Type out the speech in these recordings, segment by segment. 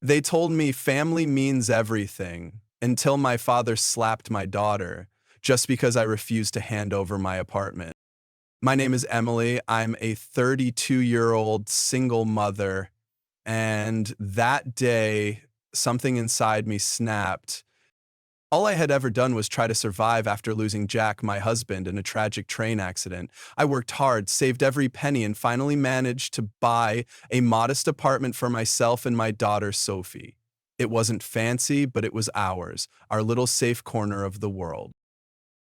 They told me family means everything until my father slapped my daughter just because I refused to hand over my apartment. My name is Emily. I'm a 32-year-old single mother. And that day, something inside me snapped. All I had ever done was try to survive after losing Jack, my husband, in a tragic train accident. I worked hard, saved every penny, and finally managed to buy a modest apartment for myself and my daughter, Sophie. It wasn't fancy, but it was ours, our little safe corner of the world.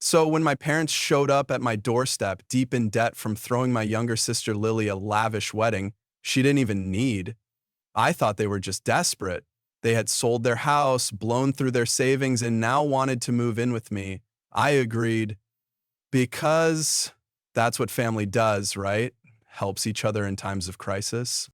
So when my parents showed up at my doorstep, deep in debt from throwing my younger sister Lily a lavish wedding she didn't even need, I thought they were just desperate. They had sold their house, blown through their savings, and now wanted to move in with me. I agreed because that's what family does, right? Helps each other in times of crisis.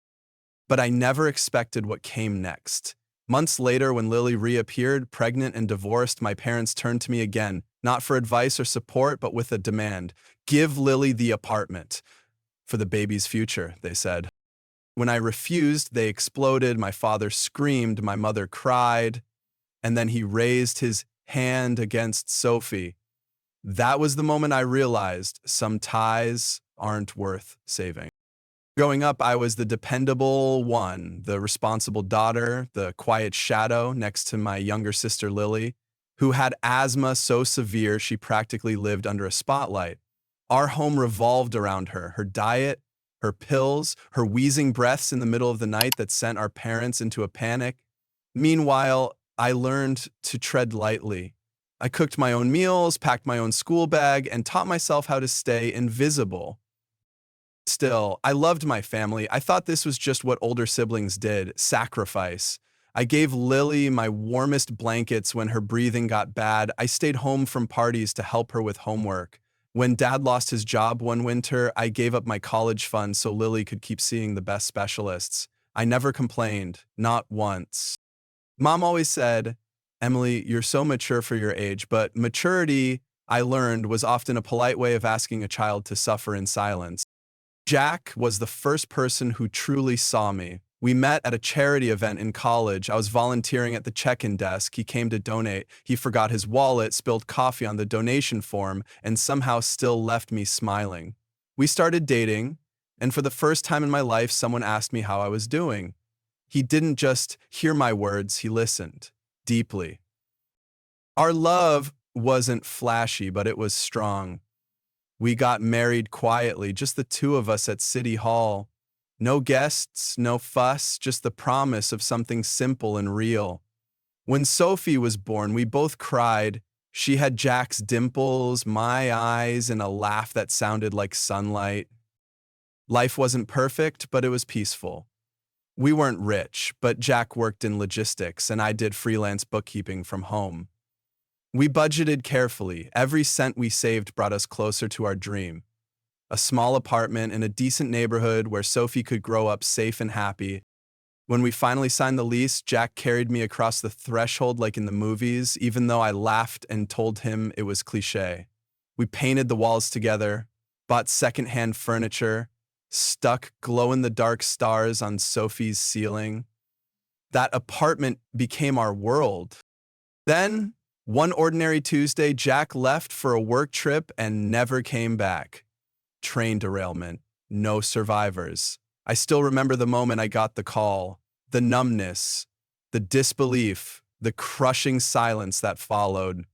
But I never expected what came next. Months later, when Lily reappeared, pregnant and divorced, my parents turned to me again, not for advice or support, but with a demand. Give Lily the apartment. For the baby's future, they said. When I refused, they exploded. My father screamed, my mother cried, and then he raised his hand against Sophie. That was the moment I realized some ties aren't worth saving. Growing up, I was the dependable one, the responsible daughter, the quiet shadow next to my younger sister Lily, who had asthma so severe she practically lived under a spotlight. Our home revolved around her diet, her pills, her wheezing breaths in the middle of the night that sent our parents into a panic. Meanwhile, I learned to tread lightly. I cooked my own meals, packed my own school bag, and taught myself how to stay invisible. Still, I loved my family. I thought this was just what older siblings did, sacrifice. I gave Lily my warmest blankets when her breathing got bad. I stayed home from parties to help her with homework. When Dad lost his job one winter, I gave up my college fund so Lily could keep seeing the best specialists. I never complained, not once. Mom always said, Emily, you're so mature for your age, but maturity, I learned, was often a polite way of asking a child to suffer in silence. Jack was the first person who truly saw me. We met at a charity event in college. I was volunteering at the check-in desk. He came to donate. He forgot his wallet, spilled coffee on the donation form, and somehow still left me smiling. We started dating, and for the first time in my life, someone asked me how I was doing. He didn't just hear my words, he listened, deeply. Our love wasn't flashy, but it was strong. We got married quietly, just the two of us at City Hall. No guests, no fuss, just the promise of something simple and real. When Sophie was born, we both cried. She had Jack's dimples, my eyes, and a laugh that sounded like sunlight. Life wasn't perfect, but it was peaceful. We weren't rich, but Jack worked in logistics, and I did freelance bookkeeping from home. We budgeted carefully. Every cent we saved brought us closer to our dream. A small apartment in a decent neighborhood where Sophie could grow up safe and happy. When we finally signed the lease, Jack carried me across the threshold like in the movies, even though I laughed and told him it was cliché. We painted the walls together, bought secondhand furniture, stuck glow-in-the-dark stars on Sophie's ceiling. That apartment became our world. Then, one ordinary Tuesday, Jack left for a work trip and never came back. Train derailment, no survivors. I still remember the moment I got the call, the numbness, the disbelief, the crushing silence that followed.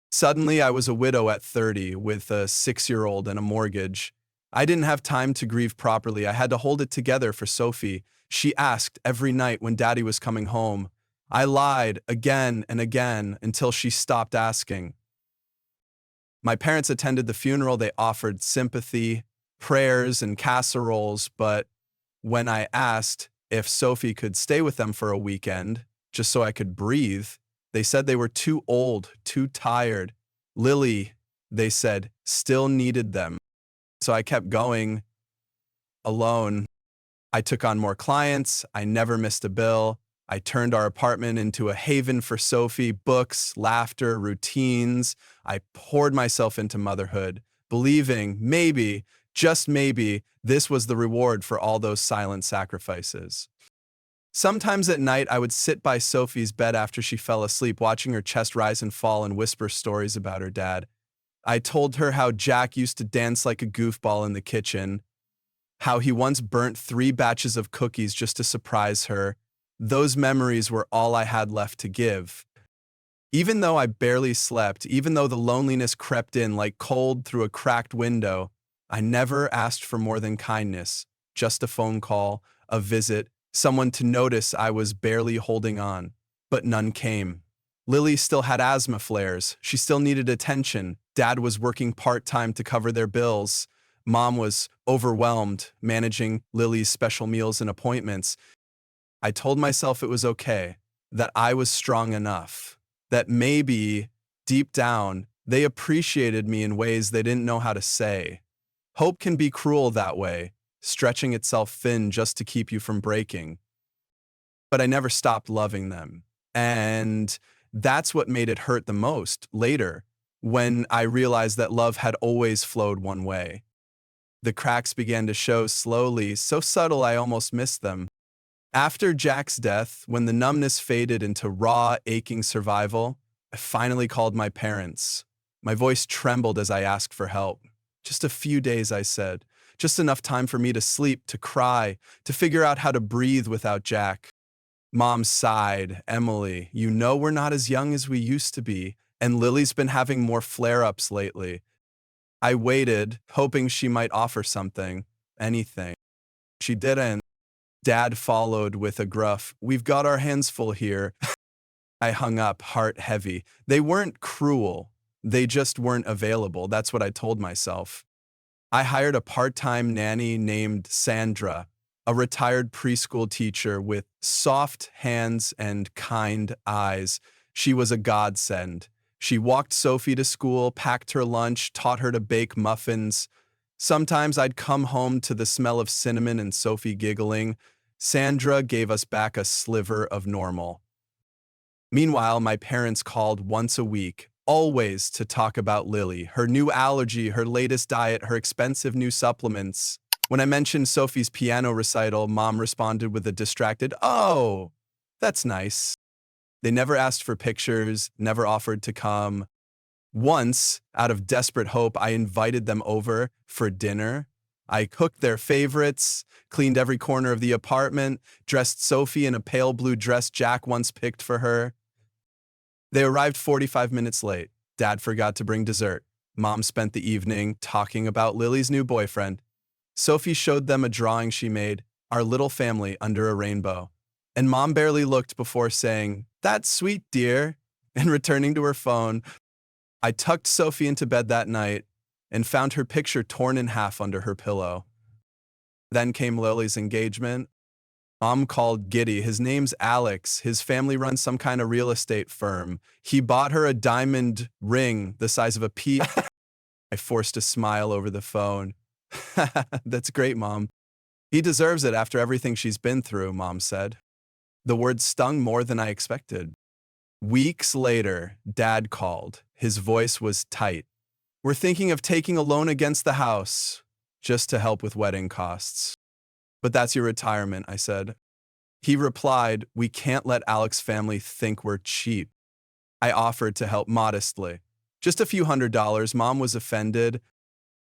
Suddenly, I was a widow at 30 with a 6-year-old and a mortgage. I didn't have time to grieve properly. I had to hold it together for Sophie. She asked every night when Daddy was coming home. I lied again and again until she stopped asking. My parents attended the funeral. They offered sympathy, prayers, and casseroles, but when I asked if Sophie could stay with them for a weekend, just so I could breathe, they said they were too old, too tired. Lily, they said, still needed them. So I kept going alone. I took on more clients. I never missed a bill. I turned our apartment into a haven for Sophie, books, laughter, routines. I poured myself into motherhood, believing maybe, just maybe, this was the reward for all those silent sacrifices. Sometimes at night, I would sit by Sophie's bed after she fell asleep, watching her chest rise and fall and whisper stories about her dad. I told her how Jack used to dance like a goofball in the kitchen, how he once burnt 3 batches of cookies just to surprise her. Those memories were all I had left to give. Even though I barely slept, even though the loneliness crept in like cold through a cracked window, I never asked for more than kindness, just a phone call, a visit, someone to notice I was barely holding on. But none came. Lily still had asthma flares. She still needed attention. Dad was working part-time to cover their bills. Mom was overwhelmed, managing Lily's special meals and appointments. I told myself it was okay, that I was strong enough, that maybe, deep down, they appreciated me in ways they didn't know how to say. Hope can be cruel that way, stretching itself thin just to keep you from breaking. But I never stopped loving them. And that's what made it hurt the most later, when I realized that love had always flowed one way. The cracks began to show slowly, so subtle I almost missed them. After Jack's death, when the numbness faded into raw, aching survival, I finally called my parents. My voice trembled as I asked for help. Just a few days, I said. Just enough time for me to sleep, to cry, to figure out how to breathe without Jack. Mom sighed. Emily, you know we're not as young as we used to be, and Lily's been having more flare-ups lately. I waited, hoping she might offer something, anything. She didn't. Dad followed with a gruff, "We've got our hands full here." I hung up, heart heavy. They weren't cruel. They just weren't available. That's what I told myself. I hired a part-time nanny named Sandra, a retired preschool teacher with soft hands and kind eyes. She was a godsend. She walked Sophie to school, packed her lunch, taught her to bake muffins. Sometimes I'd come home to the smell of cinnamon and Sophie giggling. Sandra gave us back a sliver of normal. Meanwhile, my parents called once a week, always to talk about Lily, her new allergy, her latest diet, her expensive new supplements. When I mentioned Sophie's piano recital, Mom responded with a distracted, "Oh, that's nice." They never asked for pictures, never offered to come. Once, out of desperate hope, I invited them over for dinner. I cooked their favorites, cleaned every corner of the apartment, dressed Sophie in a pale blue dress Jack once picked for her. They arrived 45 minutes late. Dad forgot to bring dessert. Mom spent the evening talking about Lily's new boyfriend. Sophie showed them a drawing she made, our little family under a rainbow. And Mom barely looked before saying, "That's sweet, dear," and returning to her phone. I tucked Sophie into bed that night and found her picture torn in half under her pillow. Then came Lily's engagement. Mom called giddy. His name's Alex. His family runs some kind of real estate firm. He bought her a diamond ring the size of a pea. I forced a smile over the phone. "That's great, Mom. He deserves it after everything she's been through," Mom said. The words stung more than I expected. Weeks later, Dad called. His voice was tight. "We're thinking of taking a loan against the house, just to help with wedding costs." "But that's your retirement," I said. He replied, "We can't let Alex's family think we're cheap." I offered to help modestly. "Just a few $100s. Mom was offended.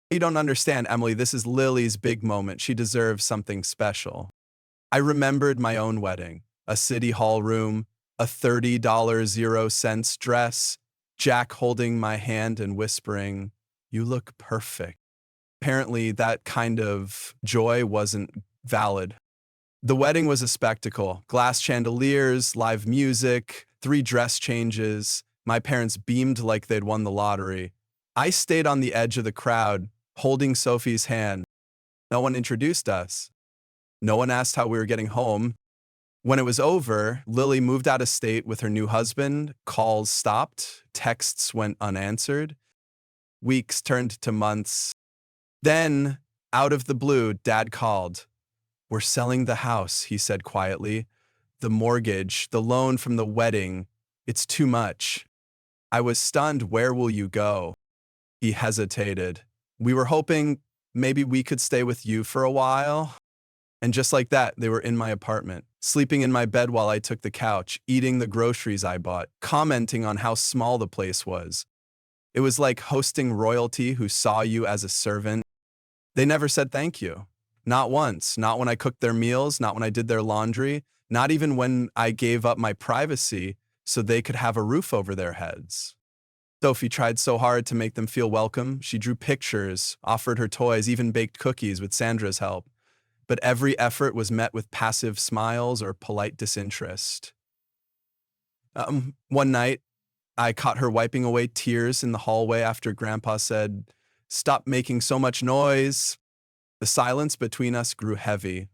"You don't understand, Emily. This is Lily's big moment. She deserves something special." I remembered my own wedding, a city hall room, a $30.00 dress, Jack holding my hand and whispering, "You look perfect." Apparently, that kind of joy wasn't valid. The wedding was a spectacle. Glass chandeliers, live music, 3 dress changes. My parents beamed like they'd won the lottery. I stayed on the edge of the crowd, holding Sophie's hand. No one introduced us. No one asked how we were getting home. When it was over, Lily moved out of state with her new husband. Calls stopped. Texts went unanswered. Weeks turned to months. Then, out of the blue, Dad called. "We're selling the house," he said quietly. "The mortgage, the loan from the wedding, it's too much." I was stunned. "Where will you go?" He hesitated. "We were hoping maybe we could stay with you for a while." And just like that, they were in my apartment, sleeping in my bed while I took the couch, eating the groceries I bought, commenting on how small the place was. It was like hosting royalty who saw you as a servant. They never said thank you. Not once. Not when I cooked their meals, not when I did their laundry, not even when I gave up my privacy so they could have a roof over their heads. Sophie tried so hard to make them feel welcome. She drew pictures, offered her toys, even baked cookies with Sandra's help. But every effort was met with passive smiles or polite disinterest. One night, I caught her wiping away tears in the hallway after Grandpa said, "Stop making so much noise." The silence between us grew heavy.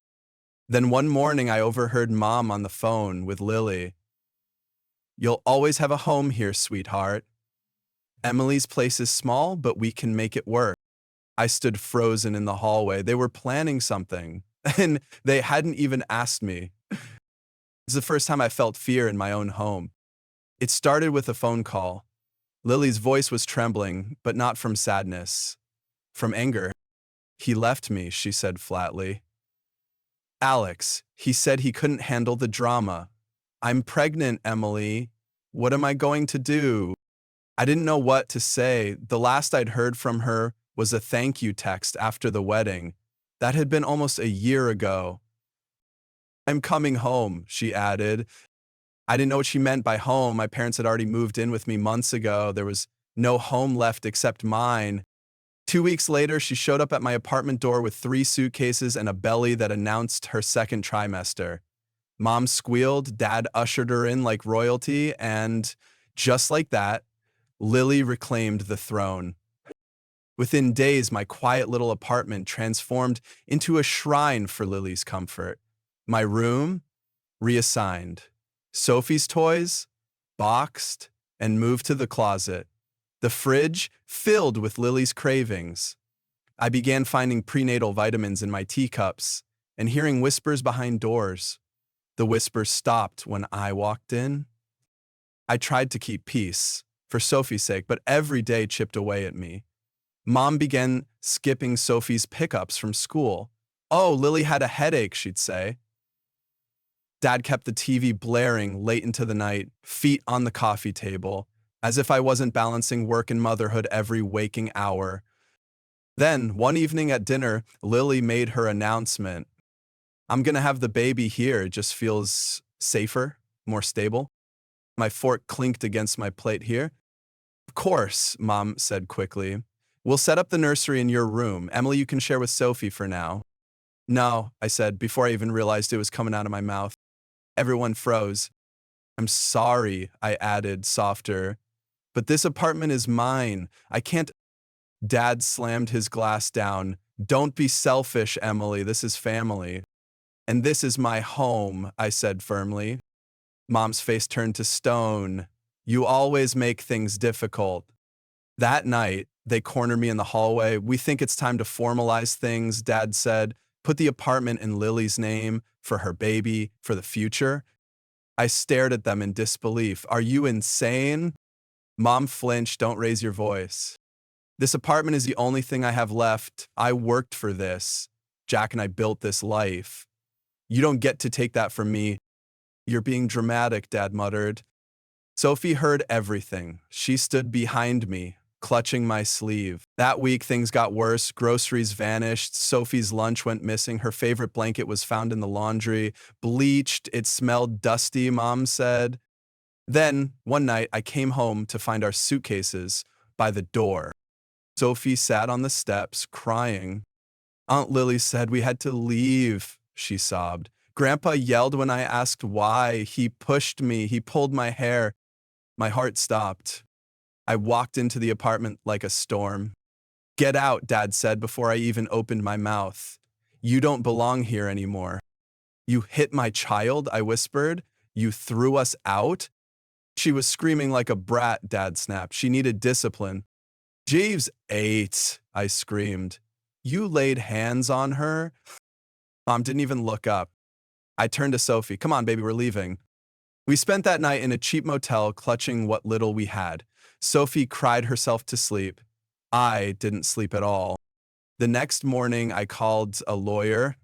Then one morning, I overheard Mom on the phone with Lily. "You'll always have a home here, sweetheart. Emily's place is small, but we can make it work." I stood frozen in the hallway. They were planning something, and they hadn't even asked me. It was the first time I felt fear in my own home. It started with a phone call. Lily's voice was trembling, but not from sadness, from anger. "He left me," she said flatly. "Alex, he said he couldn't handle the drama. I'm pregnant, Emily. What am I going to do?" I didn't know what to say. The last I'd heard from her was a thank you text after the wedding. That had been almost a year ago. "I'm coming home," she added. I didn't know what she meant by home. My parents had already moved in with me months ago. There was no home left except mine. 2 weeks later, she showed up at my apartment door with 3 suitcases and a belly that announced her second trimester. Mom squealed, Dad ushered her in like royalty, and just like that, Lily reclaimed the throne. Within days, my quiet little apartment transformed into a shrine for Lily's comfort. My room, reassigned. Sophie's toys, boxed and moved to the closet. The fridge, filled with Lily's cravings. I began finding prenatal vitamins in my teacups and hearing whispers behind doors. The whispers stopped when I walked in. I tried to keep peace, for Sophie's sake, but every day chipped away at me. Mom began skipping Sophie's pickups from school. "Oh, Lily had a headache," she'd say. Dad kept the TV blaring late into the night, feet on the coffee table, as if I wasn't balancing work and motherhood every waking hour. Then, one evening at dinner, Lily made her announcement. "I'm gonna have the baby here. It just feels safer, more stable." My fork clinked against my plate here. "Of course," Mom said quickly. "We'll set up the nursery in your room. Emily, you can share with Sophie for now." "No," I said before I even realized it was coming out of my mouth. Everyone froze. "I'm sorry," I added, softer. "But this apartment is mine. I can't—" Dad slammed his glass down. "Don't be selfish, Emily. This is family." "And this is my home," I said firmly. Mom's face turned to stone. "You always make things difficult." That night, they cornered me in the hallway. "We think it's time to formalize things," Dad said. "Put the apartment in Lily's name, for her baby, for the future." I stared at them in disbelief. "Are you insane?" Mom flinched. "Don't raise your voice. This apartment is the only thing I have left. I worked for this. Jack and I built this life. You don't get to take that from me." "You're being dramatic," Dad muttered. Sophie heard everything. She stood behind me, clutching my sleeve. That week, things got worse. Groceries vanished. Sophie's lunch went missing. Her favorite blanket was found in the laundry. Bleached. It smelled dusty, Mom said. Then, one night, I came home to find our suitcases by the door. Sophie sat on the steps, crying. "Aunt Lily said we had to leave," she sobbed. "Grandpa yelled when I asked why. He pushed me. He pulled my hair." My heart stopped. I walked into the apartment like a storm. "Get out," Dad said before I even opened my mouth. "You don't belong here anymore." "You hit my child," I whispered. "You threw us out?" She was screaming like a brat, Dad snapped. "She needed discipline." "Jeeves ate," I screamed. "You laid hands on her?" Mom didn't even look up. I turned to Sophie. "Come on, baby, we're leaving." We spent that night in a cheap motel, clutching what little we had. Sophie cried herself to sleep. I didn't sleep at all. The next morning, I called a lawyer.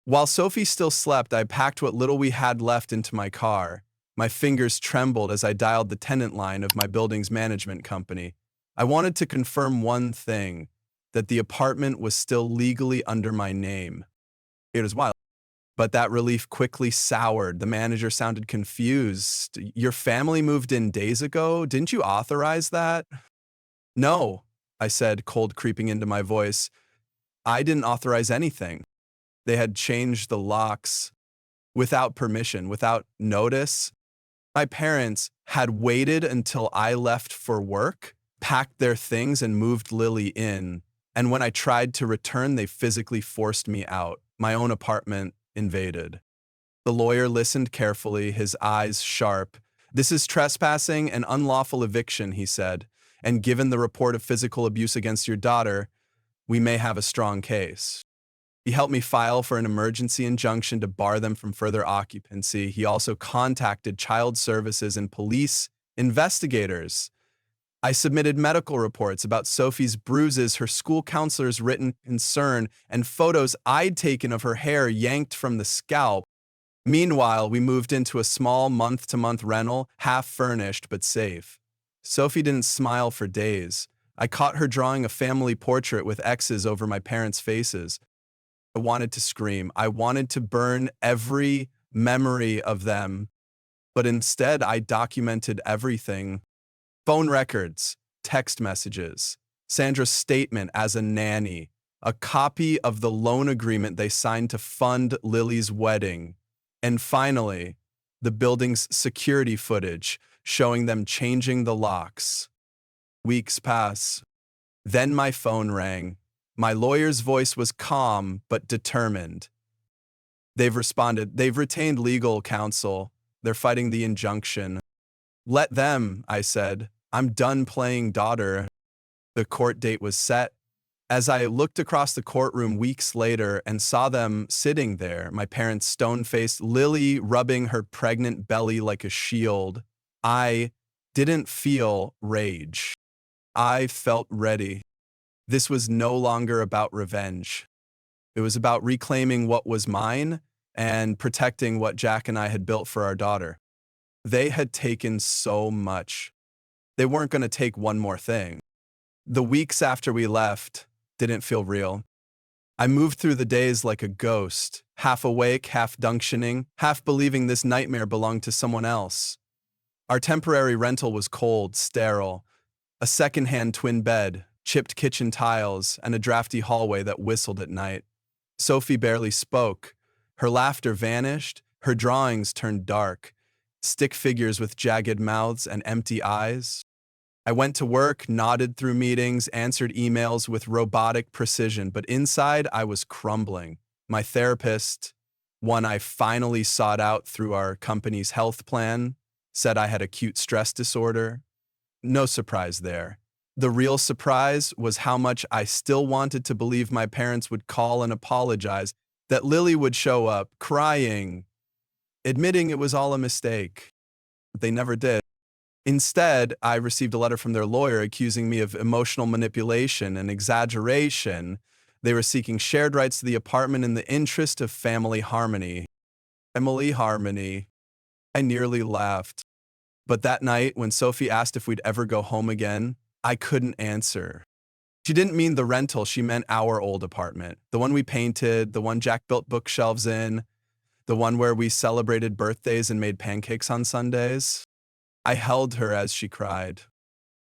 While Sophie still slept, I packed what little we had left into my car. My fingers trembled as I dialed the tenant line of my building's management company. I wanted to confirm one thing, that the apartment was still legally under my name. It was wild. But that relief quickly soured. The manager sounded confused. Your family moved in days ago? Didn't you authorize that? No, I said, cold creeping into my voice. I didn't authorize anything. They had changed the locks without permission, without notice. My parents had waited until I left for work, packed their things, and moved Lily in. And when I tried to return, they physically forced me out. My own apartment invaded. The lawyer listened carefully, his eyes sharp. This is trespassing and unlawful eviction, he said. And given the report of physical abuse against your daughter, we may have a strong case. He helped me file for an emergency injunction to bar them from further occupancy. He also contacted child services and police investigators. I submitted medical reports about Sophie's bruises, her school counselor's written concern, and photos I'd taken of her hair yanked from the scalp. Meanwhile, we moved into a small month-to-month rental, half furnished but safe. Sophie didn't smile for days. I caught her drawing a family portrait with X's over my parents' faces. I wanted to scream. I wanted to burn every memory of them. But instead, I documented everything. Phone records, text messages, Sandra's statement as a nanny, a copy of the loan agreement they signed to fund Lily's wedding, and finally, the building's security footage showing them changing the locks. Weeks pass. Then my phone rang. My lawyer's voice was calm but determined. They've responded. They've retained legal counsel. They're fighting the injunction. Let them, I said. I'm done playing daughter. The court date was set. As I looked across the courtroom weeks later and saw them sitting there, my parents stone-faced, Lily rubbing her pregnant belly like a shield, I didn't feel rage. I felt ready. This was no longer about revenge. It was about reclaiming what was mine and protecting what Jack and I had built for our daughter. They had taken so much. They weren't going to take one more thing. The weeks after we left didn't feel real. I moved through the days like a ghost, half awake, half functioning, half believing this nightmare belonged to someone else. Our temporary rental was cold, sterile, a second-hand twin bed, chipped kitchen tiles, and a drafty hallway that whistled at night. Sophie barely spoke. Her laughter vanished, her drawings turned dark, stick figures with jagged mouths and empty eyes. I went to work, nodded through meetings, answered emails with robotic precision, but inside I was crumbling. My therapist, one I finally sought out through our company's health plan, said I had acute stress disorder. No surprise there. The real surprise was how much I still wanted to believe my parents would call and apologize, that Lily would show up, crying, admitting it was all a mistake. But they never did. Instead, I received a letter from their lawyer accusing me of emotional manipulation and exaggeration. They were seeking shared rights to the apartment in the interest of family harmony. Family harmony. I nearly laughed. But that night, when Sophie asked if we'd ever go home again, I couldn't answer. She didn't mean the rental, she meant our old apartment. The one we painted, the one Jack built bookshelves in, the one where we celebrated birthdays and made pancakes on Sundays. I held her as she cried.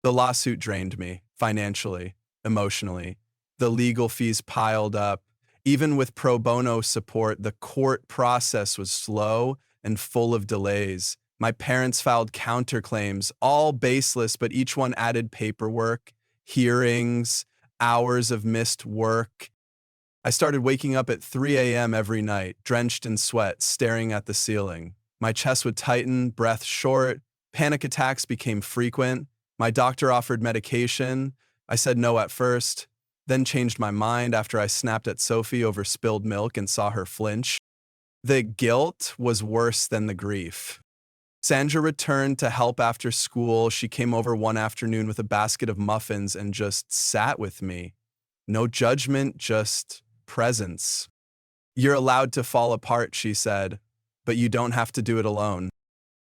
The lawsuit drained me, financially, emotionally. The legal fees piled up. Even with pro bono support, the court process was slow and full of delays. My parents filed counterclaims, all baseless, but each one added paperwork, hearings, hours of missed work. I started waking up at 3 a.m. every night, drenched in sweat, staring at the ceiling. My chest would tighten, breath short. Panic attacks became frequent. My doctor offered medication. I said no at first, then changed my mind after I snapped at Sophie over spilled milk and saw her flinch. The guilt was worse than the grief. Sandra returned to help after school. She came over one afternoon with a basket of muffins and just sat with me. No judgment, just presence. You're allowed to fall apart, she said, but you don't have to do it alone.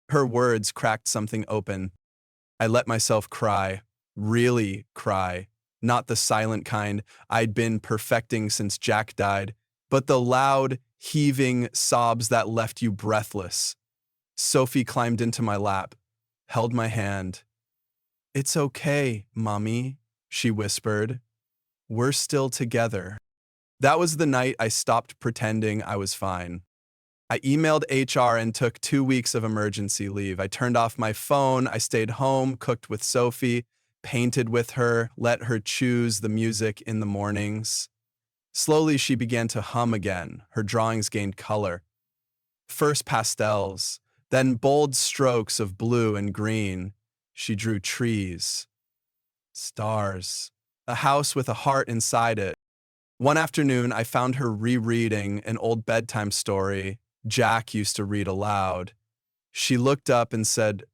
Her words cracked something open. I let myself cry, really cry. Not the silent kind I'd been perfecting since Jack died, but the loud, heaving sobs that left you breathless. Sophie climbed into my lap, held my hand. It's okay, Mommy, she whispered. We're still together. That was the night I stopped pretending I was fine. I emailed HR and took 2 weeks of emergency leave. I turned off my phone, I stayed home, cooked with Sophie, painted with her, let her choose the music in the mornings. Slowly, she began to hum again. Her drawings gained color. First pastels, then bold strokes of blue and green. She drew trees, stars, a house with a heart inside it. One afternoon, I found her rereading an old bedtime story Jack used to read aloud. She looked up and said,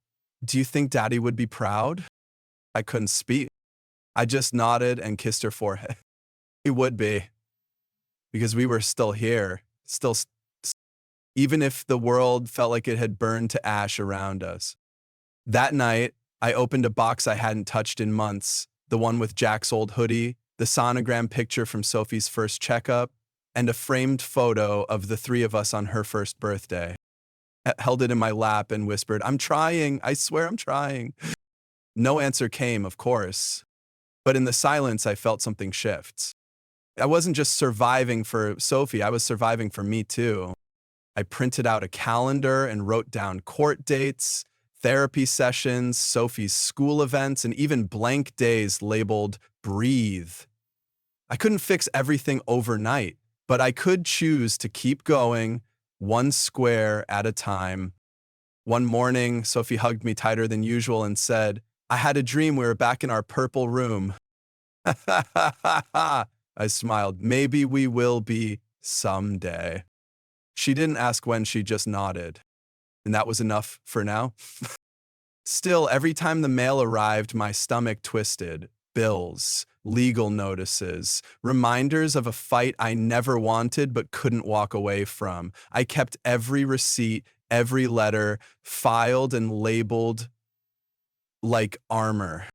Do you think Daddy would be proud? I couldn't speak. I just nodded and kissed her forehead. He would be, because we were still here, even if the world felt like it had burned to ash around us. That night, I opened a box I hadn't touched in months, the one with Jack's old hoodie, the sonogram picture from Sophie's first checkup, and a framed photo of the three of us on her first birthday. I held it in my lap and whispered, I'm trying, I swear I'm trying. No answer came, of course, but in the silence I felt something shift. I wasn't just surviving for Sophie, I was surviving for me too. I printed out a calendar and wrote down court dates, therapy sessions, Sophie's school events, and even blank days labeled breathe. I couldn't fix everything overnight, but I could choose to keep going, one square at a time. One morning, Sophie hugged me tighter than usual and said, I had a dream we were back in our purple room. I smiled. Maybe we will be someday. She didn't ask when, she just nodded. And that was enough for now. Still, every time the mail arrived, my stomach twisted. Bills, legal notices, reminders of a fight I never wanted but couldn't walk away from. I kept every receipt, every letter, filed and labeled like armor.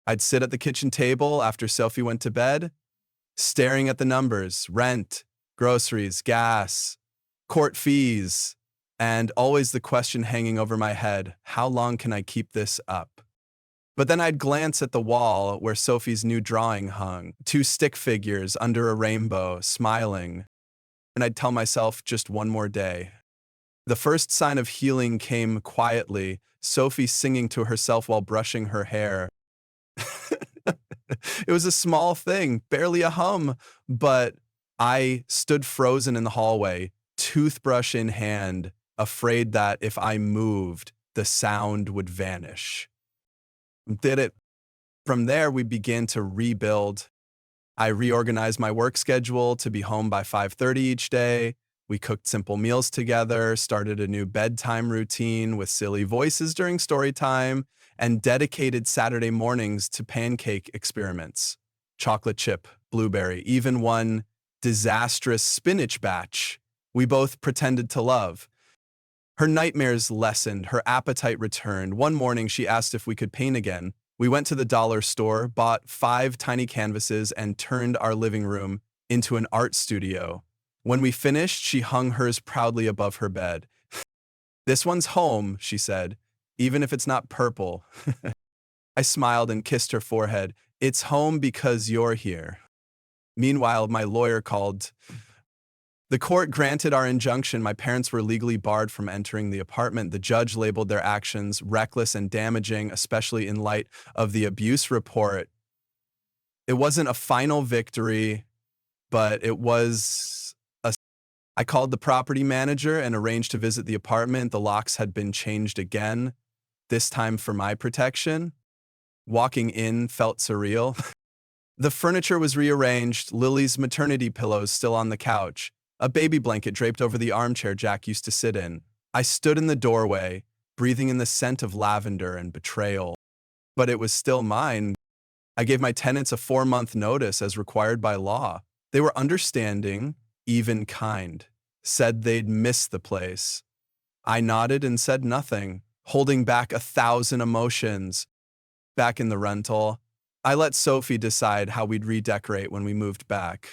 I'd sit at the kitchen table after Sophie went to bed, staring at the numbers, rent, groceries, gas, court fees, and always the question hanging over my head, how long can I keep this up? But then I'd glance at the wall where Sophie's new drawing hung, two stick figures under a rainbow, smiling, and I'd tell myself just one more day. The first sign of healing came quietly, Sophie singing to herself while brushing her hair. It was a small thing, barely a hum, but I stood frozen in the hallway, toothbrush in hand, afraid that if I moved, the sound would vanish. Did it. From there, we began to rebuild. I reorganized my work schedule to be home by 5:30 each day. We cooked simple meals together, started a new bedtime routine with silly voices during story time, and dedicated Saturday mornings to pancake experiments. Chocolate chip, blueberry, even one disastrous spinach batch we both pretended to love. Her nightmares lessened, her appetite returned. One morning, she asked if we could paint again. We went to the dollar store, bought 5 tiny canvases, and turned our living room into an art studio. When we finished, she hung hers proudly above her bed. This one's home, she said, even if it's not purple. I smiled and kissed her forehead. It's home because you're here. Meanwhile, my lawyer called. The court granted our injunction. My parents were legally barred from entering the apartment. The judge labeled their actions reckless and damaging, especially in light of the abuse report. It wasn't a final victory, but it was a... I called the property manager and arranged to visit the apartment. The locks had been changed again, this time for my protection. Walking in felt surreal. The furniture was rearranged, Lily's maternity pillows still on the couch, a baby blanket draped over the armchair Jack used to sit in. I stood in the doorway, breathing in the scent of lavender and betrayal. But it was still mine. I gave my tenants a 4-month notice as required by law. They were understanding, even kind, said they'd miss the place. I nodded and said nothing, holding back 1,000 emotions. Back in the rental, I let Sophie decide how we'd redecorate when we moved back.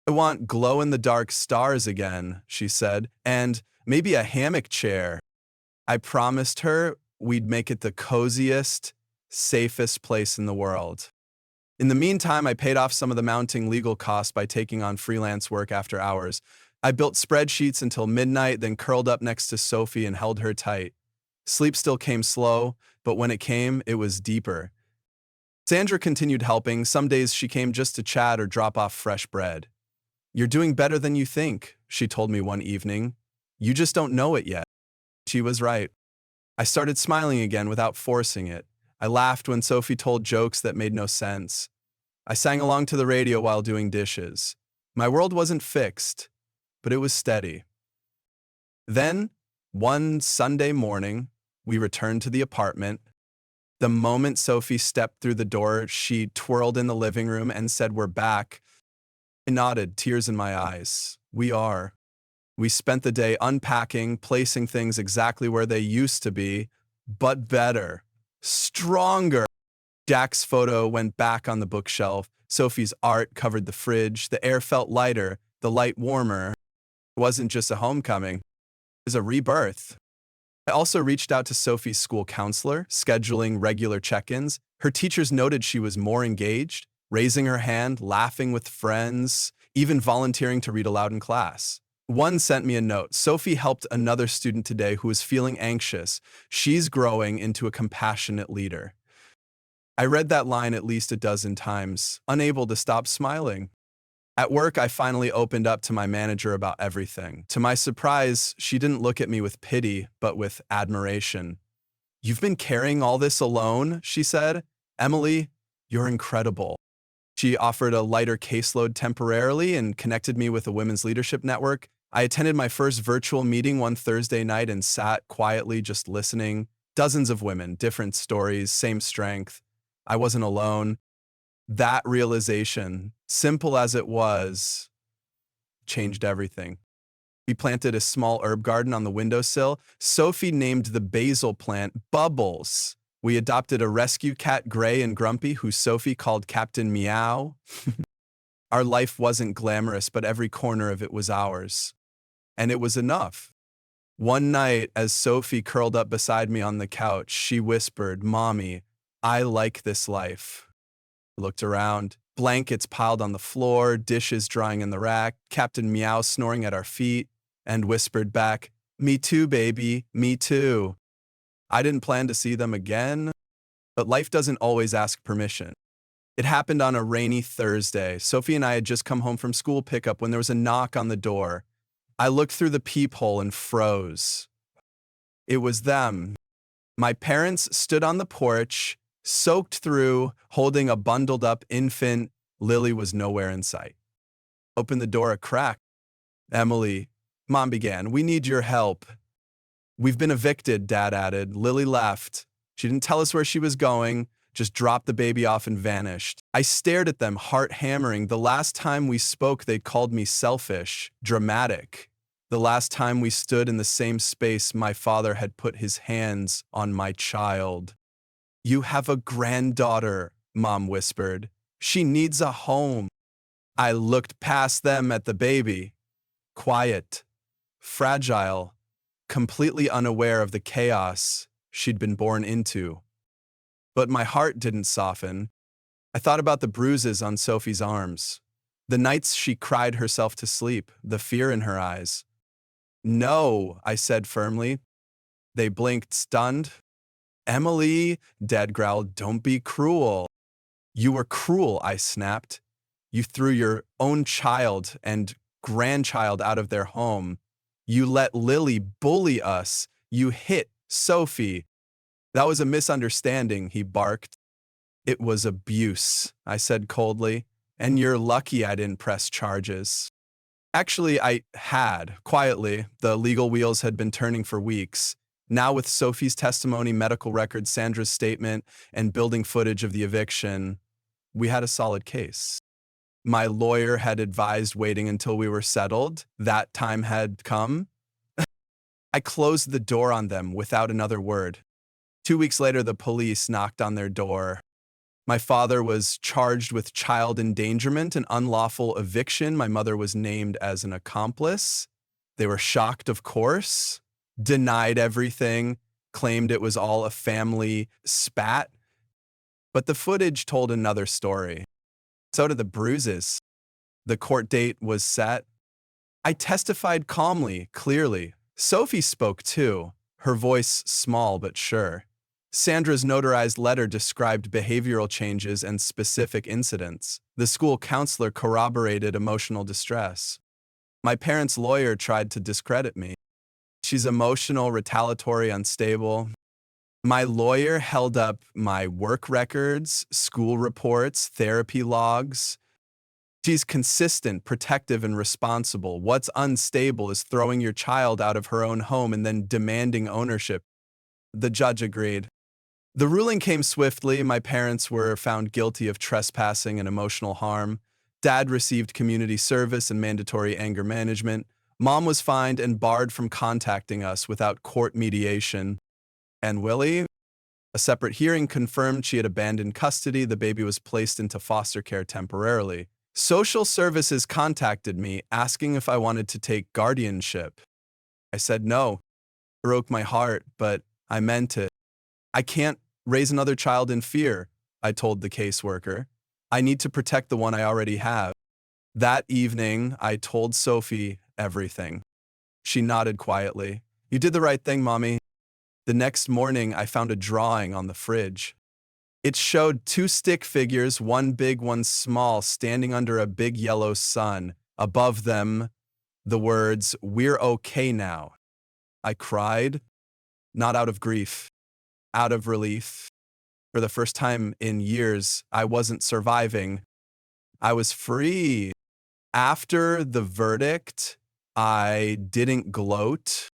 I want glow-in-the-dark stars again, she said, and maybe a hammock chair. I promised her we'd make it the coziest, safest place in the world. In the meantime, I paid off some of the mounting legal costs by taking on freelance work after hours. I built spreadsheets until midnight, then curled up next to Sophie and held her tight. Sleep still came slow, but when it came, it was deeper. Sandra continued helping. Some days she came just to chat or drop off fresh bread. "You're doing better than you think," she told me one evening. "You just don't know it yet." She was right. I started smiling again without forcing it. I laughed when Sophie told jokes that made no sense. I sang along to the radio while doing dishes. My world wasn't fixed, but it was steady. Then, one Sunday morning, we returned to the apartment. The moment Sophie stepped through the door, she twirled in the living room and said, "We're back." I nodded, tears in my eyes. We are. We spent the day unpacking, placing things exactly where they used to be, but better, stronger. Jack's photo went back on the bookshelf. Sophie's art covered the fridge. The air felt lighter, the light warmer. It wasn't just a homecoming, it was a rebirth. I also reached out to Sophie's school counselor, scheduling regular check-ins. Her teachers noted she was more engaged, raising her hand, laughing with friends, even volunteering to read aloud in class. One sent me a note. "Sophie helped another student today who was feeling anxious. She's growing into a compassionate leader." I read that line at least a dozen times, unable to stop smiling. At work, I finally opened up to my manager about everything. To my surprise, she didn't look at me with pity, but with admiration. "You've been carrying all this alone," she said. "Emily, you're incredible." She offered a lighter caseload temporarily and connected me with a women's leadership network. I attended my first virtual meeting one Thursday night and sat quietly just listening. Dozens of women, different stories, same strength. I wasn't alone. That realization, simple as it was, changed everything. We planted a small herb garden on the windowsill. Sophie named the basil plant Bubbles. We adopted a rescue cat, Gray and Grumpy, who Sophie called Captain Meow. Our life wasn't glamorous, but every corner of it was ours. And it was enough. One night, as Sophie curled up beside me on the couch, she whispered, "Mommy, I like this life." I looked around, blankets piled on the floor, dishes drying in the rack, Captain Meow snoring at our feet, and whispered back, "Me too, baby, me too." I didn't plan to see them again, but life doesn't always ask permission. It happened on a rainy Thursday. Sophie and I had just come home from school pickup when there was a knock on the door. I looked through the peephole and froze. It was them. My parents stood on the porch, soaked through, holding a bundled-up infant. Lily was nowhere in sight. Opened the door a crack. "Emily," Mom began, "we need your help." "We've been evicted," Dad added. Lily left. She didn't tell us where she was going, just dropped the baby off and vanished. I stared at them, heart hammering. The last time we spoke, they called me selfish, dramatic. The last time we stood in the same space, my father had put his hands on my child. "You have a granddaughter," Mom whispered. "She needs a home." I looked past them at the baby. Quiet, fragile, completely unaware of the chaos she'd been born into. But my heart didn't soften. I thought about the bruises on Sophie's arms, the nights she cried herself to sleep, the fear in her eyes. "No," I said firmly. They blinked, stunned. "Emily," Dad growled, "don't be cruel." "You were cruel," I snapped. "You threw your own child and grandchild out of their home. You let Lily bully us. You hit Sophie." "That was a misunderstanding," he barked. "It was abuse," I said coldly. "And you're lucky I didn't press charges." Actually, I had, quietly. The legal wheels had been turning for weeks. Now with Sophie's testimony, medical records, Sandra's statement, and building footage of the eviction, we had a solid case. My lawyer had advised waiting until we were settled. That time had come. I closed the door on them without another word. 2 weeks later, the police knocked on their door. My father was charged with child endangerment and unlawful eviction. My mother was named as an accomplice. They were shocked, of course, denied everything, claimed it was all a family spat. But the footage told another story. So did the bruises. The court date was set. I testified calmly, clearly. Sophie spoke too, her voice small but sure. Sandra's notarized letter described behavioral changes and specific incidents. The school counselor corroborated emotional distress. My parents' lawyer tried to discredit me. She's emotional, retaliatory, unstable. My lawyer held up my work records, school reports, therapy logs. She's consistent, protective, and responsible. What's unstable is throwing your child out of her own home and then demanding ownership. The judge agreed. The ruling came swiftly. My parents were found guilty of trespassing and emotional harm. Dad received community service and mandatory anger management. Mom was fined and barred from contacting us without court mediation. And Willie? A separate hearing confirmed she had abandoned custody. The baby was placed into foster care temporarily. Social services contacted me asking if I wanted to take guardianship. I said no. It broke my heart, but I meant it. I can't raise another child in fear, I told the caseworker. I need to protect the one I already have. That evening, I told Sophie everything. She nodded quietly. You did the right thing, Mommy. The next morning, I found a drawing on the fridge. It showed two stick figures, one big, one small, standing under a big yellow sun. Above them, the words, "We're okay now." I cried, not out of grief, out of relief. For the first time in years, I wasn't surviving. I was free. After the verdict, I didn't gloat.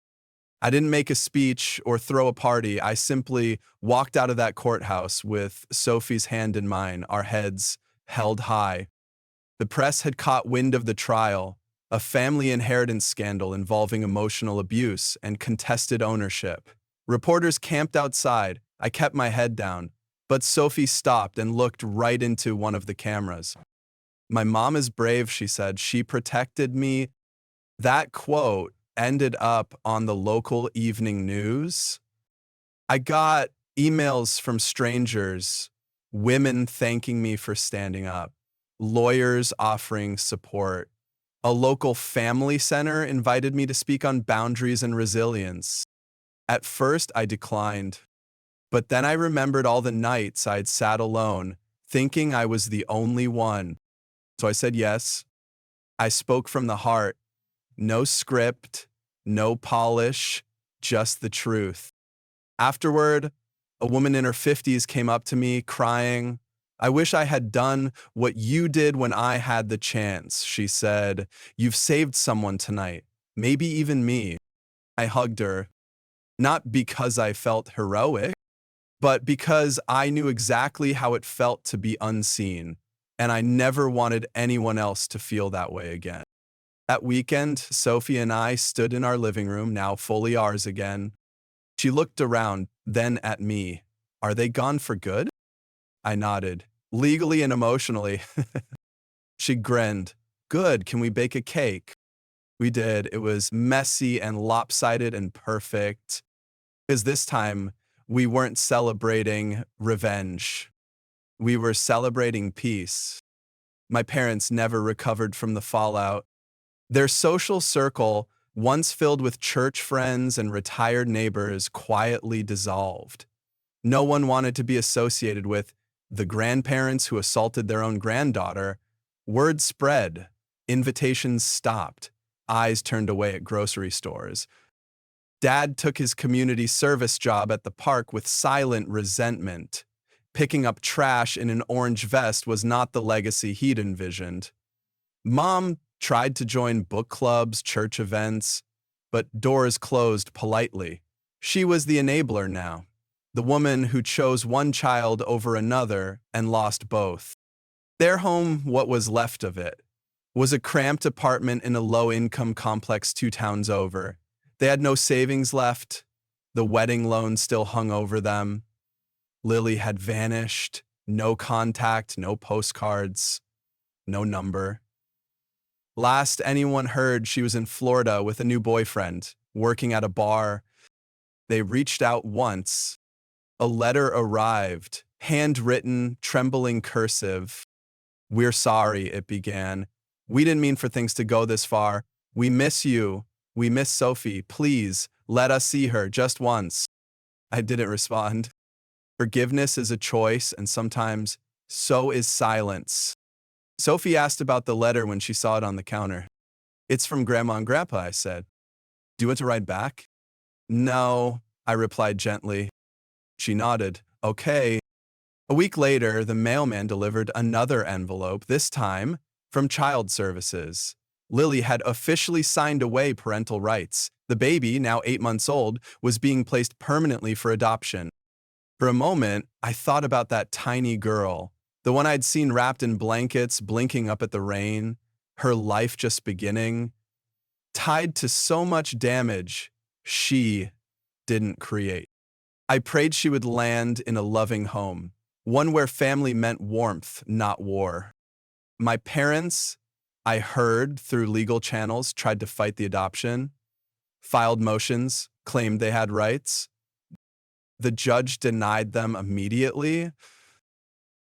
I didn't make a speech or throw a party. I simply walked out of that courthouse with Sophie's hand in mine, our heads held high. The press had caught wind of the trial, a family inheritance scandal involving emotional abuse and contested ownership. Reporters camped outside. I kept my head down, but Sophie stopped and looked right into one of the cameras. My mom is brave, she said. She protected me. That quote ended up on the local evening news. I got emails from strangers, women thanking me for standing up, lawyers offering support. A local family center invited me to speak on boundaries and resilience. At first, I declined, but then I remembered all the nights I'd sat alone, thinking I was the only one. So I said yes. I spoke from the heart. No script, no polish, just the truth. Afterward, a woman in her 50s came up to me crying. I wish I had done what you did when I had the chance, she said. You've saved someone tonight, maybe even me. I hugged her, not because I felt heroic, but because I knew exactly how it felt to be unseen, and I never wanted anyone else to feel that way again. That weekend, Sophie and I stood in our living room, now fully ours again. She looked around, then at me. Are they gone for good? I nodded, legally and emotionally. She grinned. Good, can we bake a cake? We did. It was messy and lopsided and perfect. Because this time, we weren't celebrating revenge. We were celebrating peace. My parents never recovered from the fallout. Their social circle, once filled with church friends and retired neighbors, quietly dissolved. No one wanted to be associated with the grandparents who assaulted their own granddaughter. Word spread. Invitations stopped. Eyes turned away at grocery stores. Dad took his community service job at the park with silent resentment. Picking up trash in an orange vest was not the legacy he'd envisioned. Mom tried to join book clubs, church events, but doors closed politely. She was the enabler now, the woman who chose one child over another and lost both. Their home, what was left of it, was a cramped apartment in a low-income complex 2 towns over. They had no savings left. The wedding loan still hung over them. Lily had vanished. No contact, no postcards, no number. Last anyone heard, she was in Florida with a new boyfriend, working at a bar. They reached out once. A letter arrived, handwritten, trembling cursive. "We're sorry," it began. "We didn't mean for things to go this far. We miss you. We miss Sophie. Please, let us see her just once." I didn't respond. Forgiveness is a choice, and sometimes so is silence. Sophie asked about the letter when she saw it on the counter. "It's from Grandma and Grandpa," I said. "Do you want to write back?" "No," I replied gently. She nodded. "Okay." A week later, the mailman delivered another envelope, this time from Child Services. Lily had officially signed away parental rights. The baby, now 8 months old, was being placed permanently for adoption. For a moment, I thought about that tiny girl, the one I'd seen wrapped in blankets, blinking up at the rain, her life just beginning, tied to so much damage she didn't create. I prayed she would land in a loving home, one where family meant warmth, not war. My parents, I heard through legal channels, tried to fight the adoption, filed motions, claimed they had rights. The judge denied them immediately.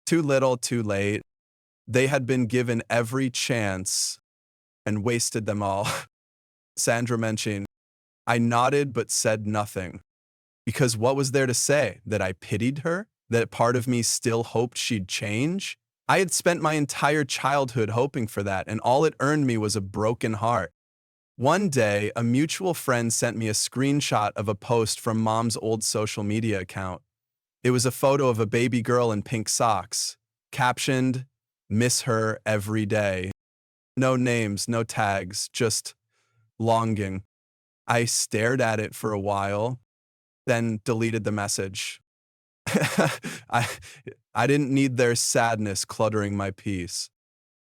Too little, too late. They had been given every chance and wasted them all. Sandra mentioned, I nodded but said nothing. Because what was there to say? That I pitied her? That part of me still hoped she'd change? I had spent my entire childhood hoping for that, and all it earned me was a broken heart. One day, a mutual friend sent me a screenshot of a post from Mom's old social media account. It was a photo of a baby girl in pink socks, captioned, "Miss her every day." No names, no tags, just longing. I stared at it for a while, then deleted the message. I, I didn't need their sadness cluttering my peace.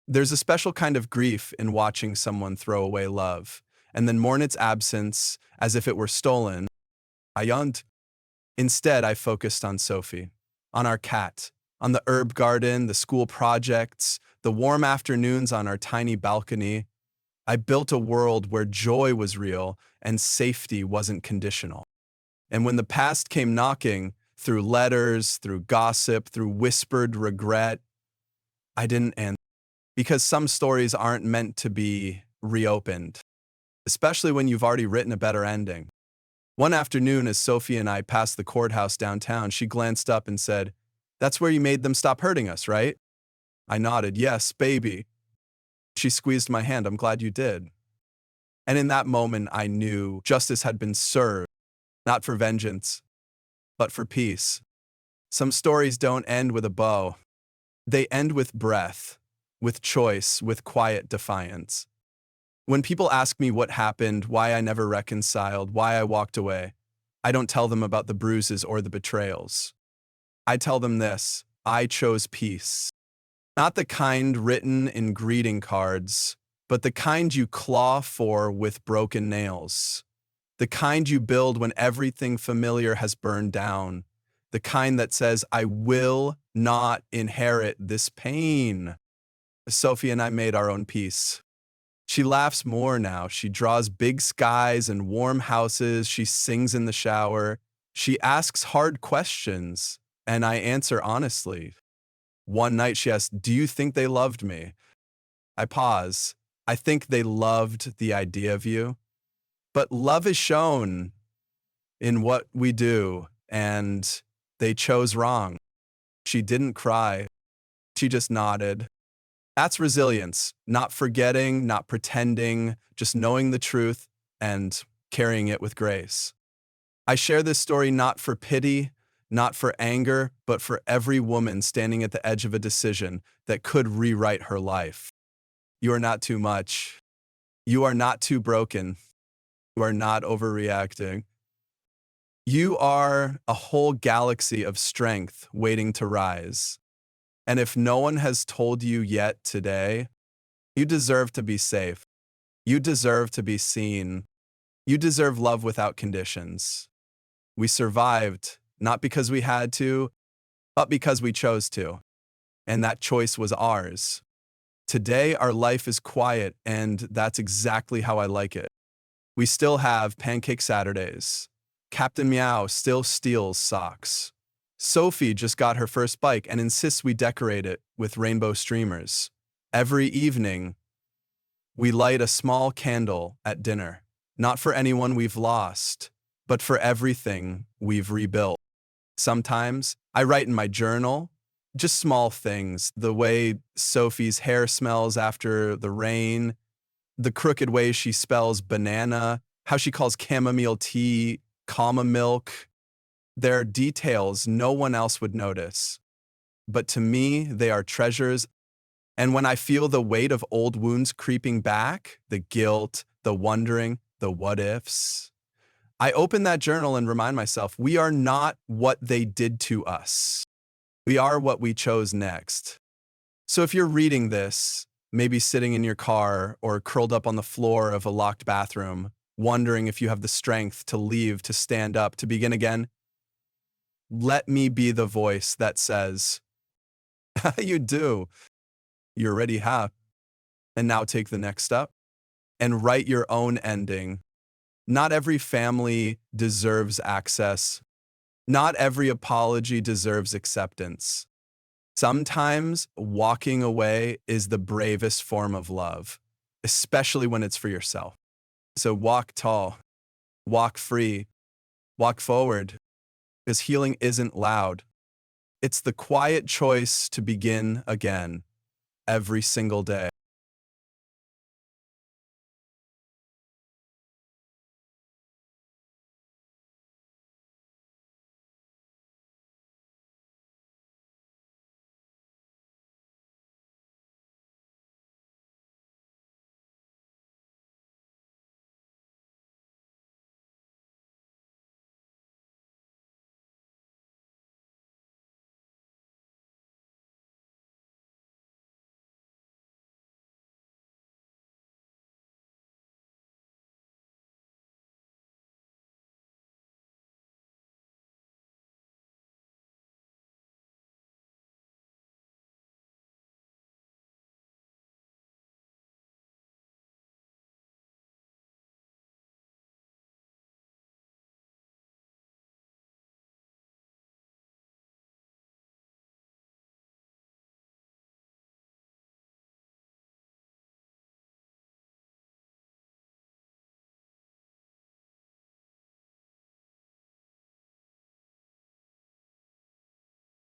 There's a special kind of grief in watching someone throw away love, and then mourn its absence as if it were stolen. I yawned. Instead, I focused on Sophie, on our cat, on the herb garden, the school projects, the warm afternoons on our tiny balcony. I built a world where joy was real and safety wasn't conditional. And when the past came knocking, through letters, through gossip, through whispered regret, I didn't answer. Because some stories aren't meant to be reopened, especially when you've already written a better ending. One afternoon, as Sophie and I passed the courthouse downtown, she glanced up and said, "That's where you made them stop hurting us, right?" I nodded, "Yes, baby." She squeezed my hand. "I'm glad you did." And in that moment, I knew justice had been served, not for vengeance, but for peace. Some stories don't end with a bow. They end with breath, with choice, with quiet defiance. When people ask me what happened, why I never reconciled, why I walked away, I don't tell them about the bruises or the betrayals. I tell them this: I chose peace. Not the kind written in greeting cards, but the kind you claw for with broken nails. The kind you build when everything familiar has burned down. The kind that says, I will not inherit this pain. Sophie and I made our own peace. She laughs more now. She draws big skies and warm houses. She sings in the shower. She asks hard questions, and I answer honestly. One night she asked, "Do you think they loved me?" I pause. "I think they loved the idea of you. But love is shown in what we do, and they chose wrong." She didn't cry. She just nodded. That's resilience, not forgetting, not pretending, just knowing the truth and carrying it with grace. I share this story not for pity, not for anger, but for every woman standing at the edge of a decision that could rewrite her life. You are not too much. You are not too broken. You are not overreacting. You are a whole galaxy of strength waiting to rise. And if no one has told you yet today, you deserve to be safe. You deserve to be seen. You deserve love without conditions. We survived, not because we had to, but because we chose to. And that choice was ours. Today, our life is quiet, and that's exactly how I like it. We still have Pancake Saturdays. Captain Meow still steals socks. Sophie just got her first bike and insists we decorate it with rainbow streamers. Every evening, we light a small candle at dinner, not for anyone we've lost, but for everything we've rebuilt. Sometimes I write in my journal, just small things, the way Sophie's hair smells after the rain, the crooked way she spells banana, how she calls chamomile tea comma milk. They're details no one else would notice. But to me, they are treasures. And when I feel the weight of old wounds creeping back, the guilt, the wondering, the what ifs, I open that journal and remind myself, we are not what they did to us. We are what we chose next. So if you're reading this, maybe sitting in your car or curled up on the floor of a locked bathroom, wondering if you have the strength to leave, to stand up, to begin again, let me be the voice that says, you do. You already have. And now take the next step and write your own ending. Not every family deserves access. Not every apology deserves acceptance. Sometimes walking away is the bravest form of love, especially when it's for yourself. So walk tall, walk free, walk forward, because healing isn't loud. It's the quiet choice to begin again every single day.